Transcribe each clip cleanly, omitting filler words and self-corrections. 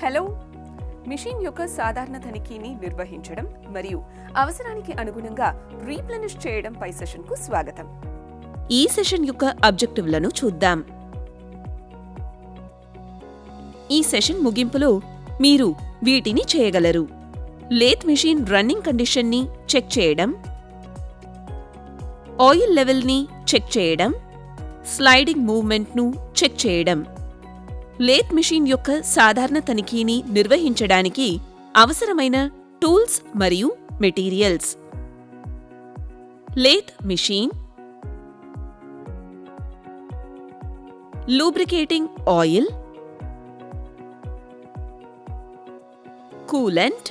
Hello. Machine యొక్క సాధారణ తనిఖీని నిర్వహించడం మరియు అవసరానికి అనుగుణంగా రీప్లెనిష్ చేయడం పై సెషన్కు స్వాగతం. ఈ సెషన్ యొక్క అబ్జెక్టివ్లను చూద్దాం. ఈ సెషన్ ముగింపులో మీరు వీటిని చేయగలరు: లేత్ మెషిన్ రన్నింగ్ కండిషన్ని చెక్ చేయడం, ఆయిల్ లెవెల్ని చెక్ చేయడం, స్లైడింగ్ మూవ్మెంట్ను చెక్ చేయడం. లేత్ మెషిన్ యొక్క సాధారణ తనిఖీని నిర్వహించడానికి అవసరమైన టూల్స్ మరియు materials. Lathe machine, lubricating oil, coolant,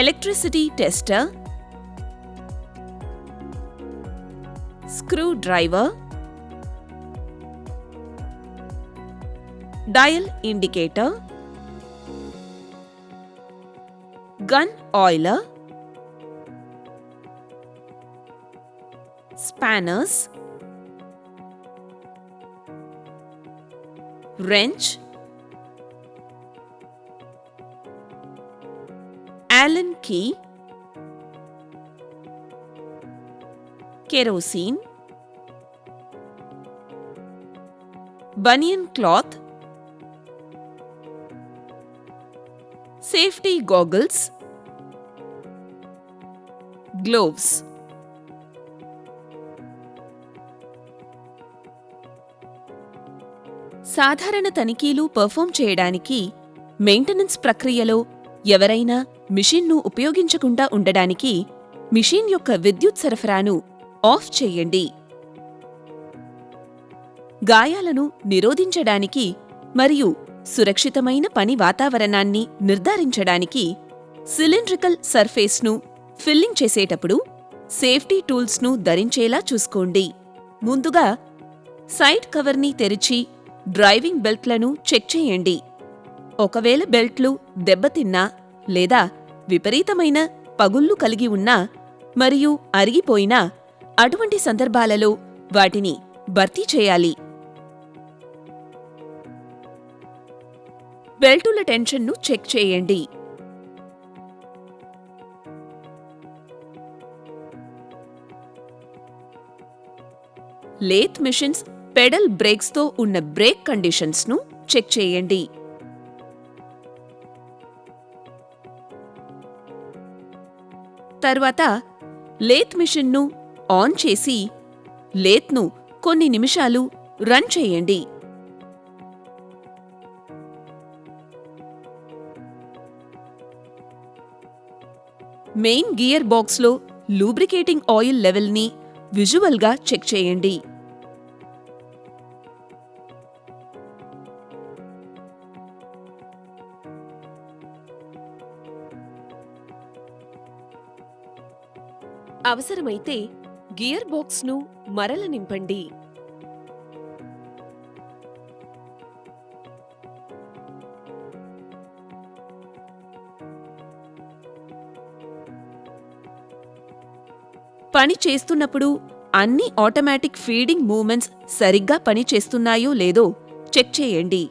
electricity tester, screw driver, dial indicator, gun Euler, spanners, wrench, Allen key, kerosene, bunion cloth, safety goggles, gloves. సాధారణ తనిఖీలు పర్ఫామ్ చేయడానికి మెయింటెనెన్స్ ప్రక్రియలో ఎవరైనా మిషన్ను ఉపయోగించకుండా ఉండడానికి మిషన్ యొక్క విద్యుత్ సరఫరాను ఆఫ్ చేయండి. గాయాలను నిరోధించడానికి మరియు సురక్షితమైన పని వాతావరణాన్ని నిర్ధారించడానికి సిలిండ్రికల్ సర్ఫేస్ను ఫిల్లింగ్ చేసేటప్పుడు సేఫ్టీ టూల్స్ను ధరించేలా చూసుకోండి. ముందుగా సైడ్ కవర్ని తెరిచి డ్రైవింగ్ బెల్ట్లను చెక్ చేయండి. ఒకవేళ బెల్ట్లు దెబ్బతిన్నా లేదా విపరీతమైన పగుళ్లు కలిగి ఉన్నా మరియు అరిగిపోయినా అటువంటి సందర్భాలలో వాటిని భర్తీ చేయాలి. బెల్టుల టెన్షన్ను చెక్ చేయండి. లేత్ మెషిన్స్ పెడల్ బ్రేక్స్తో ఉన్న బ్రేక్ కండిషన్స్ను చెక్ చేయండి. తర్వాత లేత్ మెషిన్ను ఆన్ చేసి లేత్ను కొన్ని నిమిషాలు రన్ చేయండి. మెయిన్ గియర్ బాక్స్లో లూబ్రికేటింగ్ ఆయిల్ లెవెల్ని విజువల్గా చెక్ చేయండి. అవసరమైతే గియర్ బాక్స్ను మరల నింపండి. పని చేస్తున్నప్పుడు అన్ని ఆటోమేటిక్ ఫీడింగ్ మూవ్మెంట్స్ సరిగ్గా పనిచేస్తున్నాయో లేదో చెక్ చేయండి.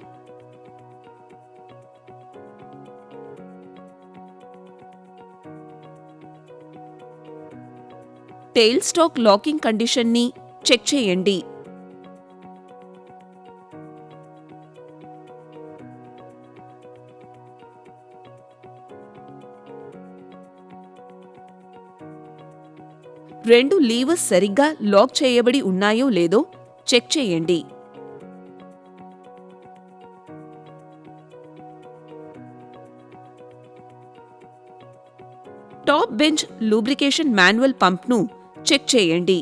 టెయిల్ స్టాక్ లాకింగ్ కండిషన్ని చెక్ చేయండి. రెండు లీవర్స్ సరిగ్గా లాక్ చేయబడి ఉన్నాయో లేదో చెక్ చేయండి. టాప్ బెంచ్ లూబ్రికేషన్ మాన్యువల్ పంప్ను చెక్ చేయండి.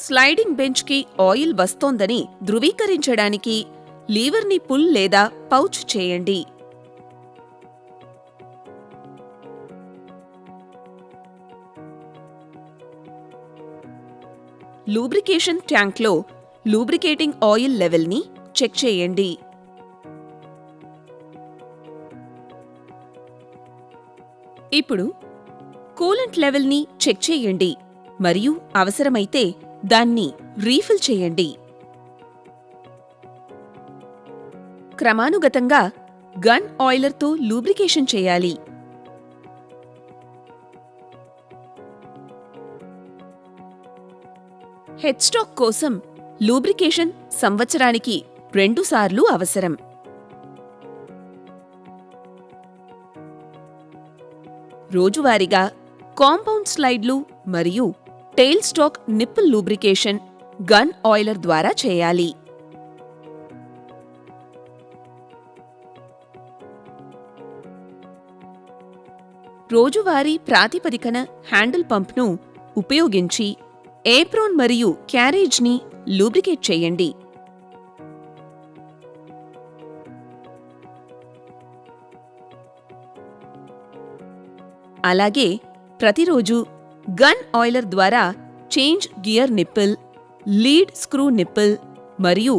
స్లైడింగ్ బెంచ్కి ఆయిల్ వస్తోందని ధృవీకరించడానికి లీవర్ని పుల్ లేదా పౌచ్ చేయండి. లూబ్రికేషన్ ట్యాంక్లో లూబ్రికేటింగ్ ఆయిల్ లెవెల్ని చెక్ చేయండి. ఇప్పుడు కూలెంట్ లెవెల్ని చెక్ చేయండి మరియు అవసరమైతే దాన్ని రీఫిల్ చేయండి. క్రమానుగతంగా గన్ ఆయిలర్తో లూబ్రికేషన్ చేయాలి. హెడ్స్టాక్ కోసం లూబ్రికేషన్ సంవత్సరానికి 2 సార్లు అవసరం. రోజువారీగా కాంపౌండ్ స్లైడ్లు మరియు tail stock nipple lubrication gun Euler ద్వారా చేయాలి. రోజువారీ ప్రాతిపదికన హ్యాండిల్ పంప్ను ఉపయోగించి ఏప్రోన్ మరియు క్యారేజ్ని లూబ్రికేట్ చేయండి. అలాగే ప్రతిరోజు గన్ ఆయిలర్ ద్వారా change gear nipple, lead screw nipple మరియు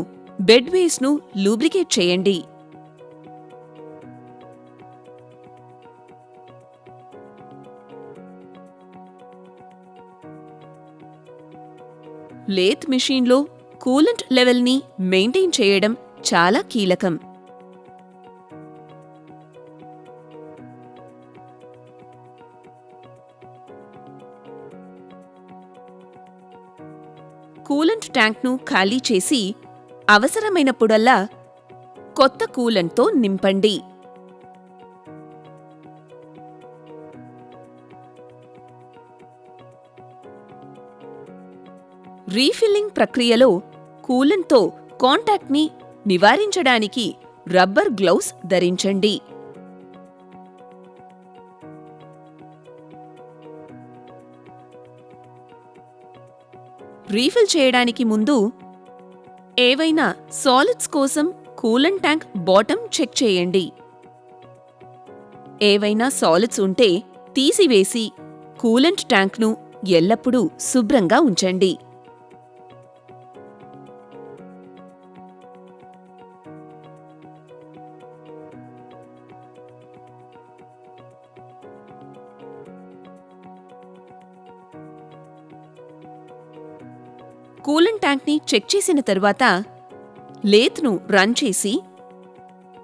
బెడ్ బేస్ను లూబ్రికేట్ చేయండి. లేత్ మెషీన్లో కూలెంట్ లెవెల్ని మెయింటైన్ చేయడం చాలా కీలకం. కూలెంట్ ట్యాంక్ను ఖాళీ చేసి అవసరమైనప్పుడల్లా కొత్త కూలెంట్తో నింపండి. రీఫిల్లింగ్ ప్రక్రియలో కూలెంట్తో కాంటాక్ట్ని నివారించడానికి రబ్బర్ గ్లౌస్ ధరించండి. రీఫిల్ చేయడానికి ముందు ఏవైనా సాలిడ్స్ కోసం కూలెంట్ ట్యాంక్ బాటమ్ చెక్ చేయండి. ఏవైనా సాలిడ్స్ ఉంటే తీసివేసి కూలెంట్ ట్యాంక్ను ఎల్లప్పుడూ శుభ్రంగా ఉంచండి. కూలెంట్ ట్యాంక్ని చెక్ చేసిన తరువాత లేత్ను రన్ చేసి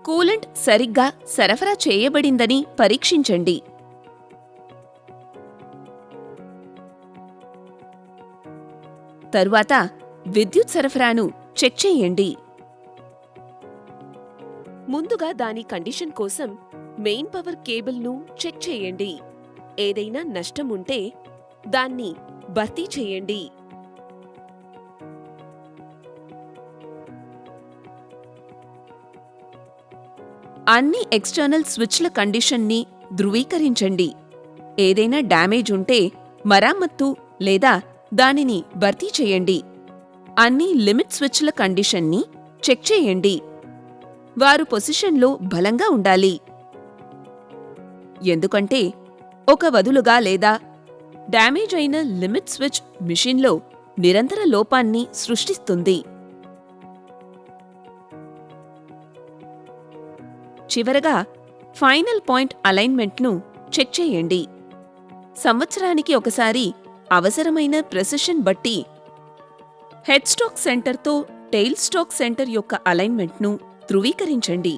కూలెంట్ సరిగ్గా సరఫరా చేయబడిందని పరీక్షించండి. తరువాత విద్యుత్ సరఫరాను చెక్ చేయండి. ముందుగా దాని కండిషన్ కోసం మెయిన్ పవర్ కేబుల్ను చెక్ చేయండి. ఏదైనా నష్టం ఉంటే దాన్ని భర్తీ చేయండి. అన్ని ఎక్స్టర్నల్ స్విచ్ల కండిషన్ని ధృవీకరించండి. ఏదైనా డ్యామేజ్ ఉంటే మరమ్మత్తు లేదా దానిని భర్తీ చేయండి. అన్ని లిమిట్ స్విచ్ల కండిషన్ని చెక్ చేయండి. వారు పొజిషన్లో బలంగా ఉండాలి. ఎందుకంటే ఒక వదులుగా లేదా డ్యామేజ్ అయిన లిమిట్ స్విచ్ మిషన్లో నిరంతర లోపాన్ని సృష్టిస్తుంది. చివరగా ఫైనల్ పాయింట్ అలైన్మెంట్ను చెక్ చేయండి. సంవత్సరానికి ఒకసారి అవసరమైన ప్రెసిషన్ బట్టి హెడ్ స్టాక్ సెంటర్తో టెయిల్ స్టాక్ సెంటర్ యొక్క అలైన్మెంట్ను ధృవీకరించండి.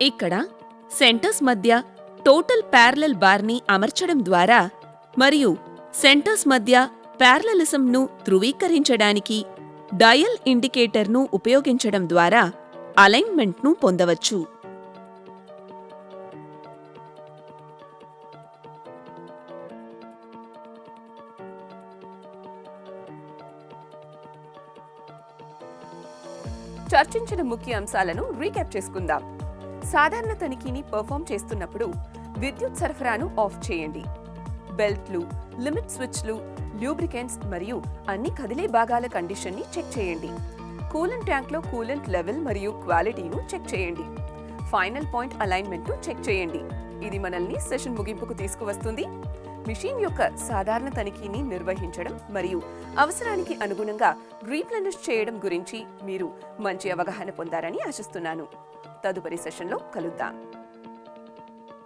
ఇక్కడ సెంటర్స్ మధ్య టోటల్ ప్యారలల్ బార్ని అమర్చడం ద్వారా మరియు సెంటర్స్ మధ్య ప్యారలలిజంను ధృవీకరించడానికి డయల్ ఇండికేటర్ను ఉపయోగించడం ద్వారా అలైన్మెంట్ను పొందవచ్చు. చర్చించిన ముఖ్య అంశాలను రీక్యాప్ చేసుకుందాం. సాధారణ తనిఖీని పర్ఫామ్ చేస్తున్నప్పుడు విద్యుత్ సరఫరాను ఆఫ్ చేయండి. బెల్ట్లు, లిమిట్ స్విచ్లు, ల్యూబ్రికెంట్స్ మరియు అన్ని కదిలే భాగాల కండిషన్ని చెక్ చేయండి. కూలెంట్ ట్యాంక్లో కూలెంట్ లెవెల్ మరియు క్వాలిటీను చెక్ చేయండి. ఫైనల్ పాయింట్ అలైన్మెంట్ను చెక్ చేయండి. ఇది మనల్ని సెషన్ ముగింపుకు తీసుకువస్తుంది. మిషన్ యొక్క సాధారణ తనిఖీని నిర్వహించడం మరియు అవసరానికి అనుగుణంగా రీప్లెనిష్ చేయడం గురించి మీరు మంచి అవగాహన పొందారని ఆశిస్తున్నాను. తదుపరి సెషన్లో కలుద్దాం.